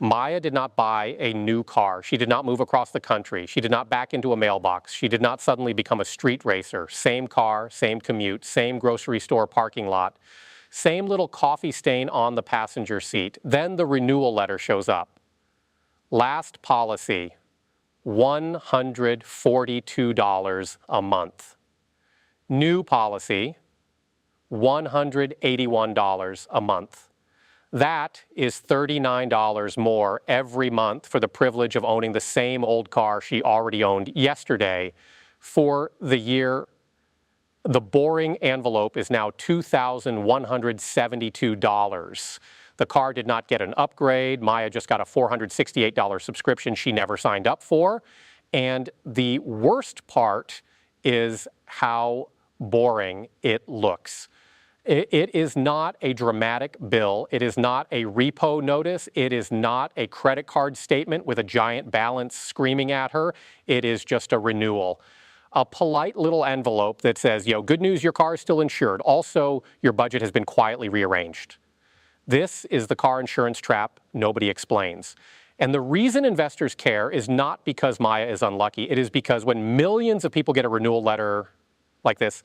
Maya did not buy a new car. She did not move across the country. She did not back into a mailbox. She did not suddenly become a street racer. Same car, same commute, same grocery store parking lot, same little coffee stain on the passenger seat. Then the renewal letter shows up. Last policy, $142 a month. New policy, $181 a month. That is $39 more every month for the privilege of owning the same old car she already owned yesterday. For the year, the boring envelope is now $2,172. The car did not get an upgrade. Maya just got a $468 subscription she never signed up for. And the worst part is how boring it looks. It is not a dramatic bill. It is not a repo notice. It is not a credit card statement with a giant balance screaming at her. It is just a renewal. A polite little envelope that says, good news, your car is still insured. Also, your budget has been quietly rearranged. This is the car insurance trap nobody explains. And the reason investors care is not because Maya is unlucky. It is because when millions of people get a renewal letter like this,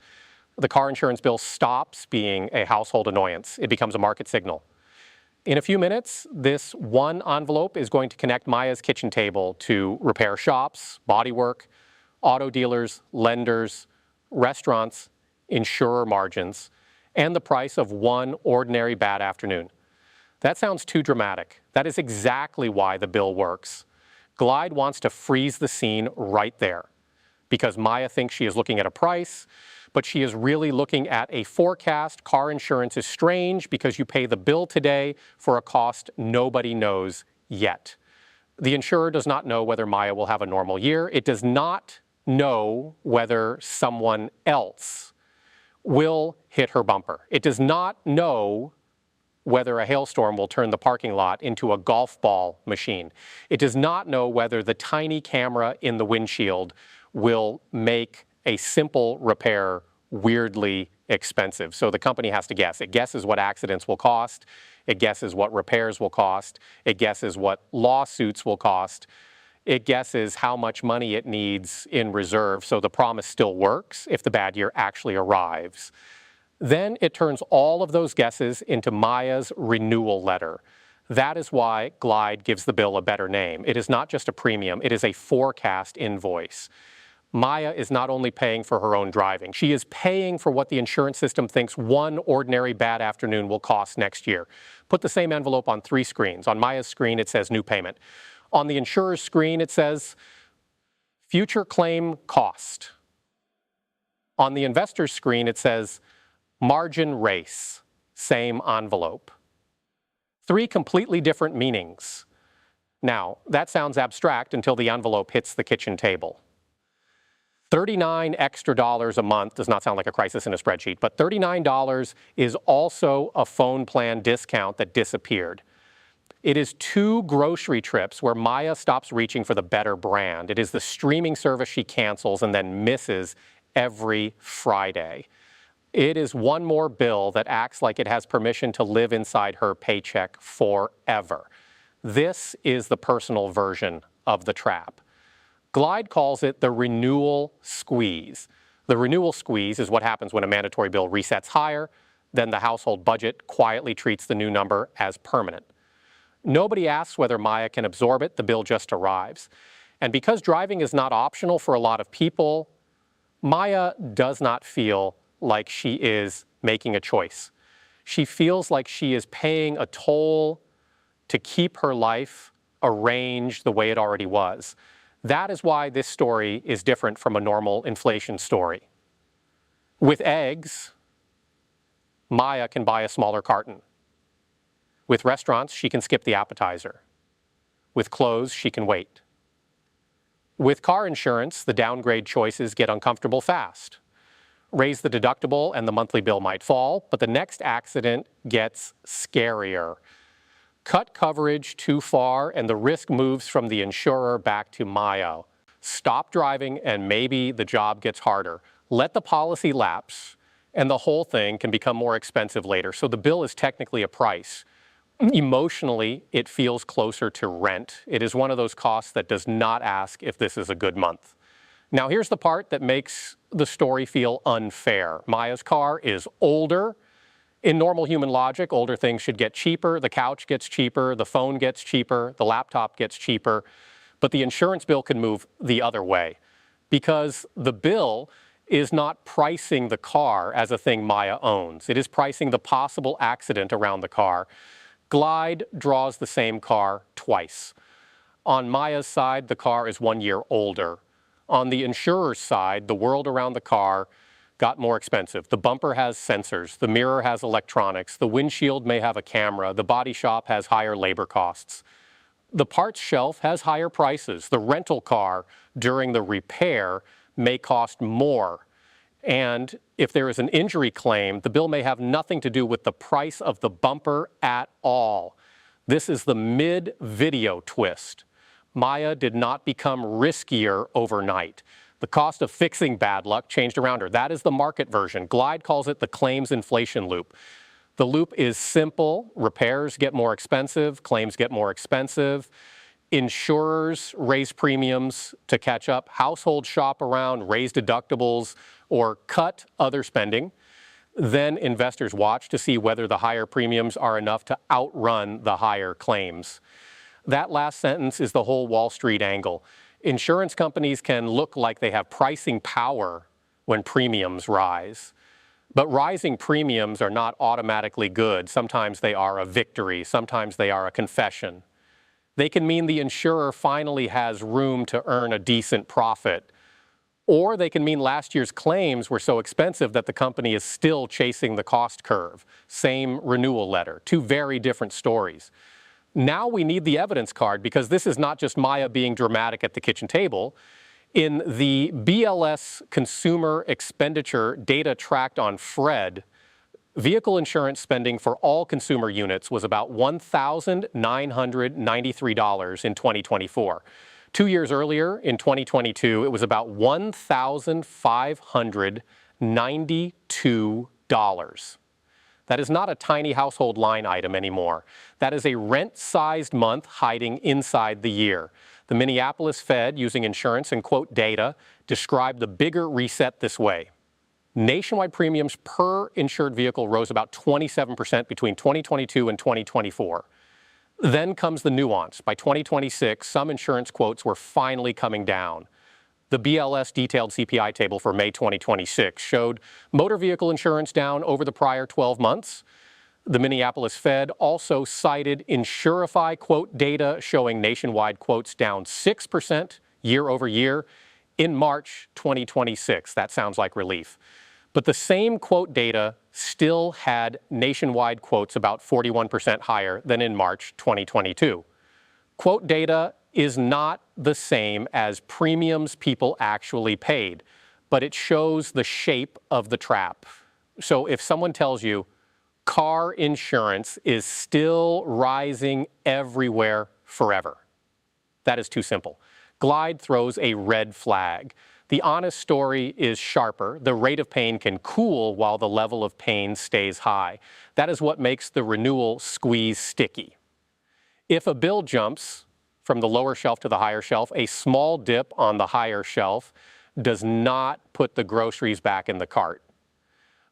the car insurance bill stops being a household annoyance. It becomes a market signal. In a few minutes, this one envelope is going to connect Maya's kitchen table to repair shops, bodywork, auto dealers, lenders, restaurants, insurer margins, and the price of one ordinary bad afternoon. That sounds too dramatic. That is exactly why the bill works. Glyde wants to freeze the scene right there because Maya thinks she is looking at a price, but she is really looking at a forecast. Car insurance is strange because you pay the bill today for a cost nobody knows yet. The insurer does not know whether Maya will have a normal year. It does not know whether someone else will hit her bumper. It does not know whether a hailstorm will turn the parking lot into a golf ball machine. It does not know whether the tiny camera in the windshield will make a simple repair weirdly expensive. So the company has to guess. It guesses what accidents will cost. It guesses what repairs will cost. It guesses what lawsuits will cost. It guesses how much money it needs in reserve so the promise still works if the bad year actually arrives. Then it turns all of those guesses into Maya's renewal letter. That is why Glyde gives the bill a better name. It is not just a premium. It is a forecast invoice. Maya is not only paying for her own driving, she is paying for what the insurance system thinks one ordinary bad afternoon will cost next year. Put the same envelope on 3 screens. On Maya's screen, it says new payment. On the insurer's screen, it says future claim cost. On the investor's screen, it says margin race, same envelope. 3 completely different meanings. Now, that sounds abstract until the envelope hits the kitchen table. $39 extra a month does not sound like a crisis in a spreadsheet, but $39 is also a phone plan discount that disappeared. It is 2 grocery trips where Maya stops reaching for the better brand. It is the streaming service she cancels and then misses every Friday. It is one more bill that acts like it has permission to live inside her paycheck forever. This is the personal version of the trap. Glyde calls it the renewal squeeze. The renewal squeeze is what happens when a mandatory bill resets higher, then the household budget quietly treats the new number as permanent. Nobody asks whether Maya can absorb it, the bill just arrives. And because driving is not optional for a lot of people, Maya does not feel like she is making a choice. She feels like she is paying a toll to keep her life arranged the way it already was. That is why this story is different from a normal inflation story. With eggs, Maya can buy a smaller carton. With restaurants, she can skip the appetizer. With clothes, she can wait. With car insurance, the downgrade choices get uncomfortable fast. Raise the deductible and the monthly bill might fall, but the next accident gets scarier. Cut coverage too far and the risk moves from the insurer back to Maya. Stop driving and maybe the job gets harder. Let the policy lapse and the whole thing can become more expensive later. So the bill is technically a price, Emotionally, it feels closer to rent. It is one of those costs that does not ask if this is a good month. Now, here's the part that makes the story feel unfair. Maya's car is older. In normal human logic, older things should get cheaper. The couch gets cheaper, the phone gets cheaper, the laptop gets cheaper. But the insurance bill can move the other way because the bill is not pricing the car as a thing Maya owns. It is pricing the possible accident around the car. Glyde draws the same car twice. On Maya's side, the car is 1 year older. On the insurer's side, the world around the car got more expensive. The bumper has sensors, the mirror has electronics, the windshield may have a camera, the body shop has higher labor costs. The parts shelf has higher prices. The rental car during the repair may cost more. And if there is an injury claim, the bill may have nothing to do with the price of the bumper at all. This is the mid-video twist. Maya did not become riskier overnight. The cost of fixing bad luck changed around her. That is the market version. Glyde calls it the claims inflation loop. The loop is simple. Repairs get more expensive, claims get more expensive. Insurers raise premiums to catch up. Households shop around, raise deductibles, or cut other spending. Then investors watch to see whether the higher premiums are enough to outrun the higher claims. That last sentence is the whole Wall Street angle. Insurance companies can look like they have pricing power when premiums rise. But rising premiums are not automatically good. Sometimes they are a victory. Sometimes they are a confession. They can mean the insurer finally has room to earn a decent profit. Or they can mean last year's claims were so expensive that the company is still chasing the cost curve. Same renewal letter. Two very different stories. Now we need the evidence card because this is not just Maya being dramatic at the kitchen table. In the BLS consumer expenditure data tracked on Fred, vehicle insurance spending for all consumer units was about $1,993 in 2024. 2 years earlier, in 2022, it was about $1,592. That is not a tiny household line item anymore. That is a rent-sized month hiding inside the year. The Minneapolis Fed, using insurance and quote data, described the bigger reset this way. Nationwide premiums per insured vehicle rose about 27% between 2022 and 2024. Then comes the nuance. By 2026, some insurance quotes were finally coming down. The BLS detailed CPI table for May 2026 showed motor vehicle insurance down over the prior 12 months. The Minneapolis Fed also cited Insurify quote data showing nationwide quotes down 6% year over year in March 2026. That sounds like relief. But the same quote data still had nationwide quotes about 41% higher than in March 2022. Quote data is not the same as premiums people actually paid, but it shows the shape of the trap. So if someone tells you car insurance is still rising everywhere forever, that is too simple. Glyde throws a red flag. The honest story is sharper. The rate of pain can cool while the level of pain stays high. That is what makes the renewal squeeze sticky. If a bill jumps from the lower shelf to the higher shelf, a small dip on the higher shelf does not put the groceries back in the cart.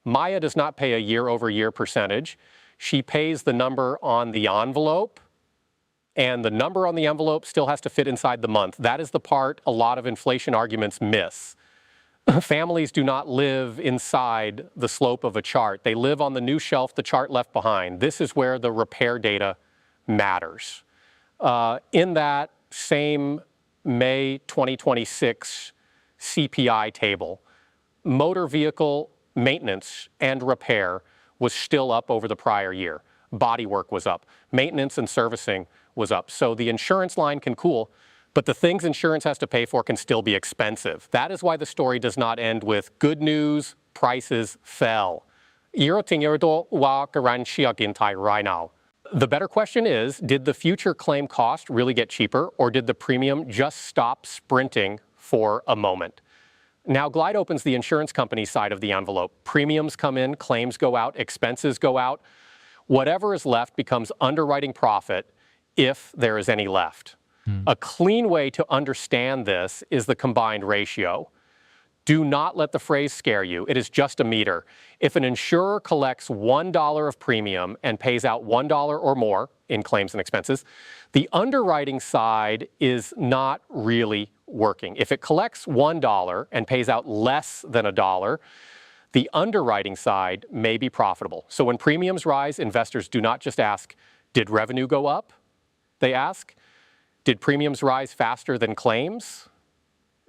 Maya does not pay a year-over-year percentage. She pays the number on the envelope, and the number on the envelope still has to fit inside the month. That is the part a lot of inflation arguments miss. Families do not live inside the slope of a chart. They live on the new shelf the chart left behind. This is where the repair data matters. In that same May 2026 CPI table, motor vehicle maintenance and repair was still up over the prior year. Bodywork was up. Maintenance and servicing was up. So the insurance line can cool, but the things insurance has to pay for can still be expensive. That is why the story does not end with good news, prices fell. Right now. The better question is, did the future claim cost really get cheaper, or did the premium just stop sprinting for a moment? Now, Glyde opens the insurance company side of the envelope. Premiums come in, claims go out, expenses go out. Whatever is left becomes underwriting profit if there is any left. A clean way to understand this is the combined ratio. Do not let the phrase scare you. It is just a meter. If an insurer collects $1 of premium and pays out $1 or more in claims and expenses, the underwriting side is not really working. If it collects $1 and pays out less than $1, the underwriting side may be profitable. So when premiums rise, investors do not just ask, did revenue go up? They ask, did premiums rise faster than claims?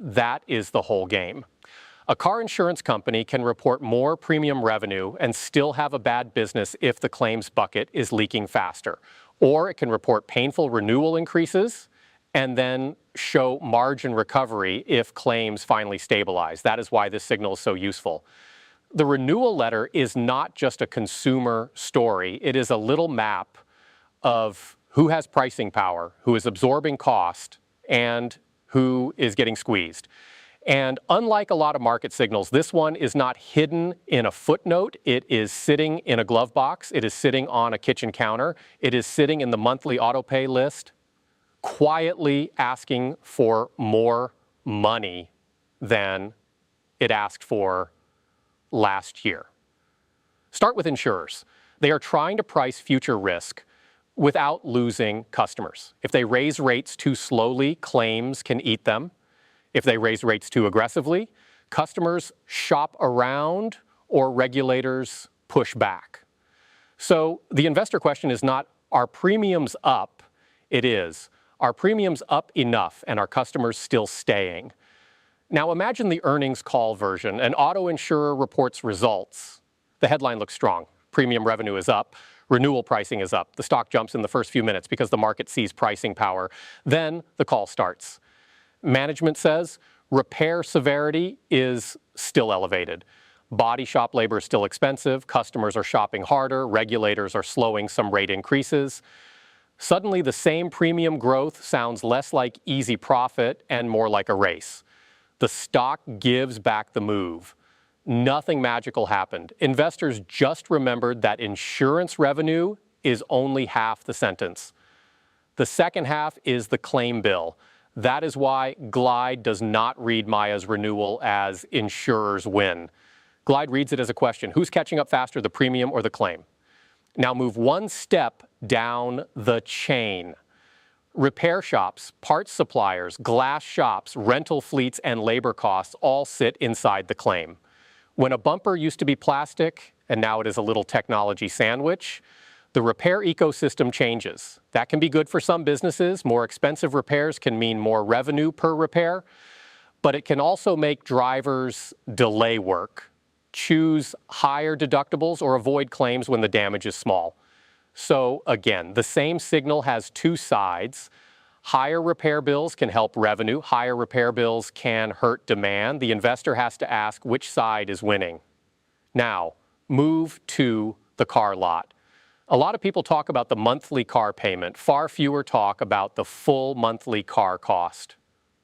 That is the whole game. A car insurance company can report more premium revenue and still have a bad business if the claims bucket is leaking faster. Or it can report painful renewal increases and then show margin recovery if claims finally stabilize. That is why this signal is so useful. The renewal letter is not just a consumer story. It is a little map of who has pricing power, who is absorbing cost, and who is getting squeezed. And unlike a lot of market signals, this one is not hidden in a footnote. It is sitting in a glove box. It is sitting on a kitchen counter. It is sitting in the monthly auto pay list, quietly asking for more money than it asked for last year. Start with insurers. They are trying to price future risk without losing customers. If they raise rates too slowly, claims can eat them. If they raise rates too aggressively, customers shop around or regulators push back. So the investor question is not, are premiums up? It is, are premiums up enough and are customers still staying? Now imagine the earnings call version. An auto insurer reports results. The headline looks strong. Premium revenue is up. Renewal pricing is up. The stock jumps in the first few minutes because the market sees pricing power. Then the call starts. Management says repair severity is still elevated. Body shop labor is still expensive. Customers are shopping harder. Regulators are slowing some rate increases. Suddenly, the same premium growth sounds less like easy profit and more like a race. The stock gives back the move. Nothing magical happened. Investors just remembered that insurance revenue is only half the sentence. The second half is the claim bill. That is why Glyde does not read Maya's renewal as insurers win. Glyde reads it as a question. Who's catching up faster, the premium or the claim? Now move one step down the chain. Repair shops, parts suppliers, glass shops, rental fleets, and labor costs all sit inside the claim. When a bumper used to be plastic and now it is a little technology sandwich, the repair ecosystem changes. That can be good for some businesses. More expensive repairs can mean more revenue per repair, but it can also make drivers delay work, choose higher deductibles, or avoid claims when the damage is small. So again, the same signal has two sides. Higher repair bills can help revenue. Higher repair bills can hurt demand. The investor has to ask which side is winning. Now, move to the car lot. A lot of people talk about the monthly car payment. Far fewer talk about the full monthly car cost.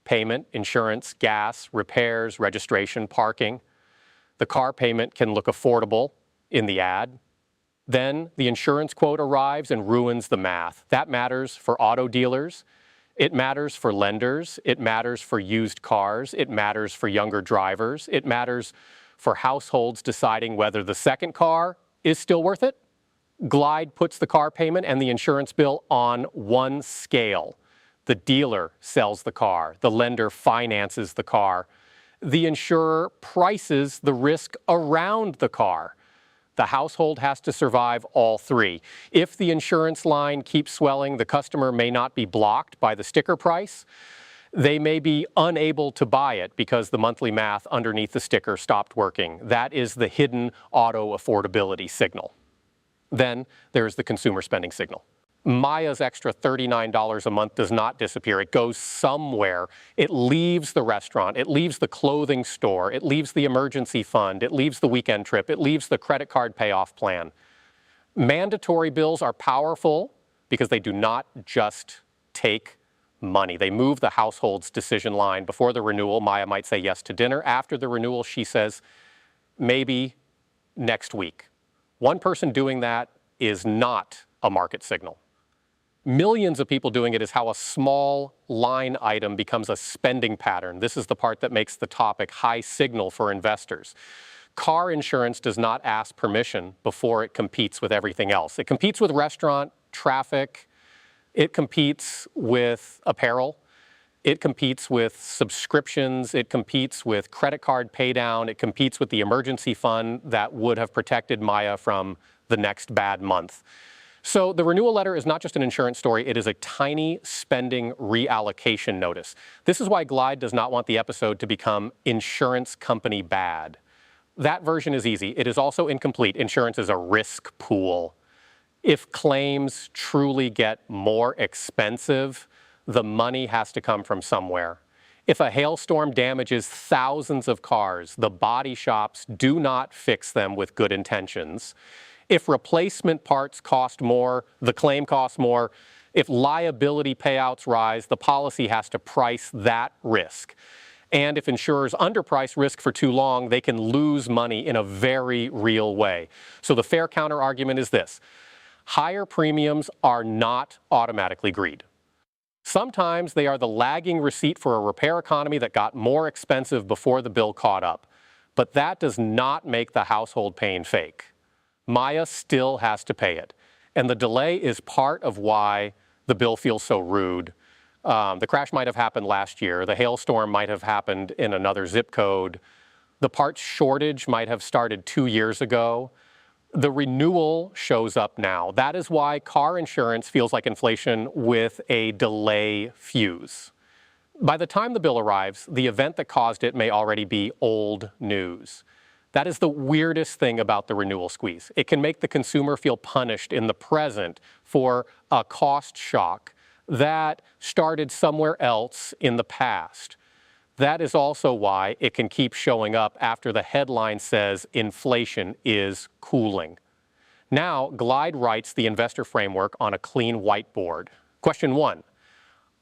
Payment, insurance, gas, repairs, registration, parking. The car payment can look affordable in the ad. Then the insurance quote arrives and ruins the math. That matters for auto dealers. It matters for lenders. It matters for used cars. It matters for younger drivers. It matters for households deciding whether the second car is still worth it. Glyde puts the car payment and the insurance bill on one scale. The dealer sells the car. The lender finances the car. The insurer prices the risk around the car. The household has to survive all three. If the insurance line keeps swelling, the customer may not be blocked by the sticker price. They may be unable to buy it because the monthly math underneath the sticker stopped working. That is the hidden auto affordability signal. Then there's the consumer spending signal. Maya's extra $39 a month does not disappear. It goes somewhere. It leaves the restaurant. It leaves the clothing store. It leaves the emergency fund. It leaves the weekend trip. It leaves the credit card payoff plan. Mandatory bills are powerful because they do not just take money. They move the household's decision line. Before the renewal, Maya might say yes to dinner. After the renewal, she says maybe next week. One person doing that is not a market signal. Millions of people doing it is how a small line item becomes a spending pattern. This is the part that makes the topic high signal for investors. Car insurance does not ask permission before it competes with everything else. It competes with restaurant, traffic, it competes with apparel, it competes with subscriptions, it competes with credit card paydown, it competes with the emergency fund that would have protected Maya from the next bad month. So the renewal letter is not just an insurance story, it is a tiny spending reallocation notice. This is why Glyde does not want the episode to become insurance company bad. That version is easy. It is also incomplete. Insurance is a risk pool. If claims truly get more expensive, the money has to come from somewhere. If a hailstorm damages thousands of cars, the body shops do not fix them with good intentions. If replacement parts cost more, the claim costs more. If liability payouts rise, the policy has to price that risk. And if insurers underprice risk for too long, they can lose money in a very real way. So the fair counterargument is this: higher premiums are not automatically greed. Sometimes they are the lagging receipt for a repair economy that got more expensive before the bill caught up. But that does not make the household pain fake. Maya still has to pay it. And the delay is part of why the bill feels so rude. The crash might have happened last year. The hailstorm might have happened in another zip code. The parts shortage might have started 2 years ago. The renewal shows up now. That is why car insurance feels like inflation with a delay fuse. By the time the bill arrives, the event that caused it may already be old news. That is the weirdest thing about the renewal squeeze. It can make the consumer feel punished in the present for a cost shock that started somewhere else in the past. That is also why it can keep showing up after the headline says inflation is cooling. Now, Glyde writes the investor framework on a clean whiteboard. Question 1,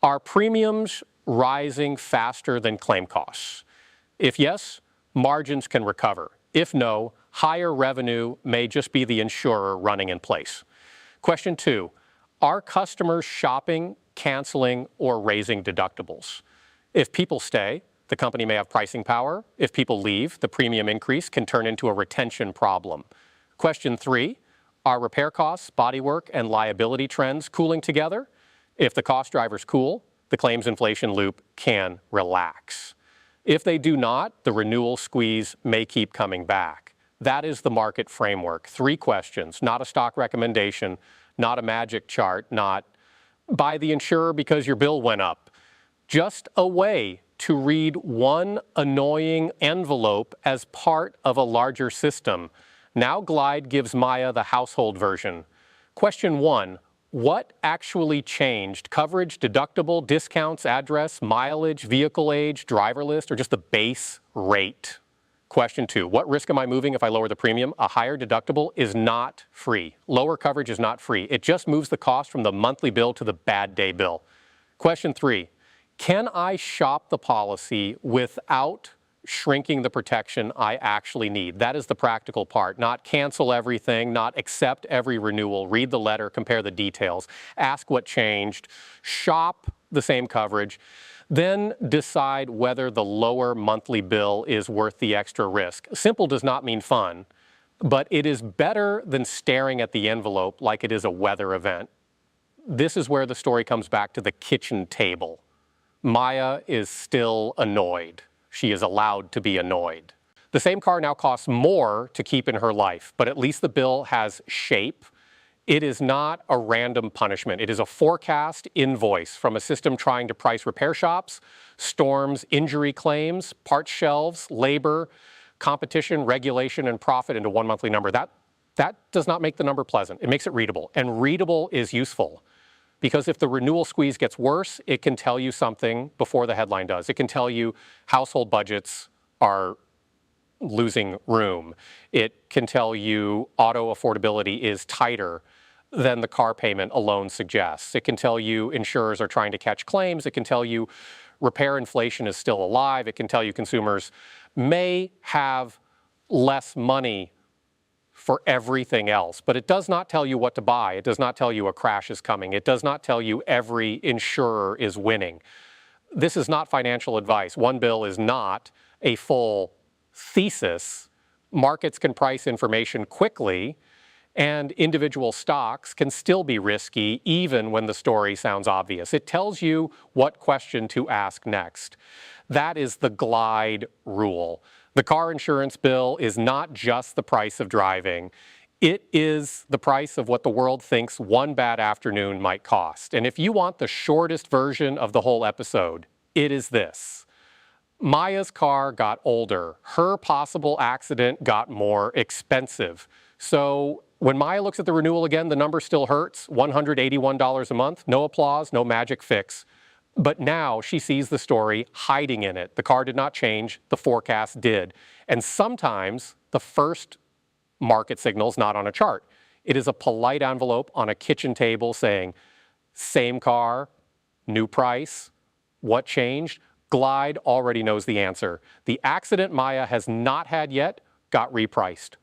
are premiums rising faster than claim costs? If yes, margins can recover. If no, higher revenue may just be the insurer running in place. Question 2, are customers shopping, canceling, or raising deductibles? If people stay, the company may have pricing power. If people leave, the premium increase can turn into a retention problem. Question 3, are repair costs, bodywork, and liability trends cooling together? If the cost drivers cool, the claims inflation loop can relax. If they do not, the renewal squeeze may keep coming back. That is the market framework. 3 questions, not a stock recommendation, not a magic chart, not buy the insurer because your bill went up. Just a way to read one annoying envelope as part of a larger system. Now Glyde gives Maya the household version. Question 1, what actually changed? Coverage, deductible, discounts, address, mileage, vehicle age, driver list, or just the base rate? Question 2, what risk am I moving if I lower the premium? A higher deductible is not free. Lower coverage is not free. It just moves the cost from the monthly bill to the bad day bill. Question 3, can I shop the policy without shrinking the protection I actually need? That is the practical part, not cancel everything, not accept every renewal, read the letter, compare the details, ask what changed, shop the same coverage, then decide whether the lower monthly bill is worth the extra risk. Simple does not mean fun, but it is better than staring at the envelope like it is a weather event. This is where the story comes back to the kitchen table. Maya is still annoyed. She is allowed to be annoyed. The same car now costs more to keep in her life, but at least the bill has shape. It is not a random punishment. It is a forecast invoice from a system trying to price repair shops, storms, injury claims, parts shelves, labor, competition, regulation, and profit into one monthly number. That does not make the number pleasant. It makes it readable, and readable is useful. Because if the renewal squeeze gets worse, it can tell you something before the headline does. It can tell you household budgets are losing room. It can tell you auto affordability is tighter than the car payment alone suggests. It can tell you insurers are trying to catch claims. It can tell you repair inflation is still alive. It can tell you consumers may have less money for everything else, but it does not tell you what to buy. It does not tell you a crash is coming. It does not tell you every insurer is winning. This is not financial advice. One bill is not a full thesis. Markets can price information quickly, and individual stocks can still be risky even when the story sounds obvious. It tells you what question to ask next. That is the Glyde rule. The car insurance bill is not just the price of driving. It is the price of what the world thinks one bad afternoon might cost. And if you want the shortest version of the whole episode, it is this. Maya's car got older. Her possible accident got more expensive. So when Maya looks at the renewal again, the number still hurts, $181 a month. No applause, no magic fix. But now she sees the story hiding in it. The car did not change, the forecast did. And sometimes the first market signal is not on a chart. It is a polite envelope on a kitchen table saying, same car, new price, what changed? Glyde already knows the answer. The accident Maya has not had yet got repriced.